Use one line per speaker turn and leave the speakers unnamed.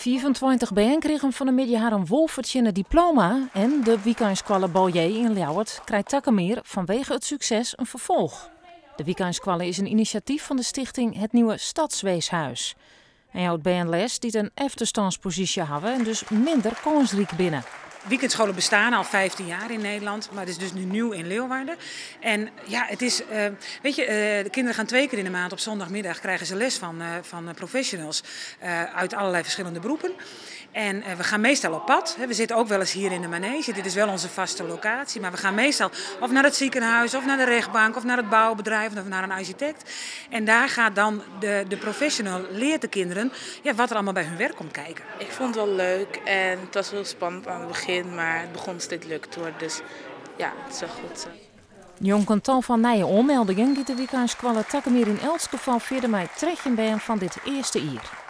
24 BN kregen vanmiddag haar een wolvertje diploma en de weekendskolle Balje in Ljouwert krijgt takkenmeer vanwege het succes een vervolg. De weekendskolle is een initiatief van de stichting Het Nieuwe Stadsweeshuis. En jouw BN les die een efterstandspositie hebben en dus minder kansrijk binnen.
Weekendscholen bestaan al 15 jaar in Nederland, maar het is dus nu nieuw in Leeuwarden. En ja, het is, de kinderen gaan 2 keer in de maand op zondagmiddag krijgen ze les van professionals uit allerlei verschillende beroepen. En we gaan meestal op pad. We zitten ook wel eens hier in de manege. Dit is wel onze vaste locatie. Maar we gaan meestal of naar het ziekenhuis, of naar de rechtbank, of naar het bouwbedrijf, of naar een architect. En daar gaat dan de professional leert de kinderen wat er allemaal bij hun werk komt kijken.
Ik vond het wel leuk en het was heel spannend aan het begin, maar het begon steeds leuk te worden. Dus ja, het is wel goed.
Jong een tal van nieuwe onmeldingen die de weekendskolle takkenmeer in elk geval verder mij terecht in ben van dit eerste jaar.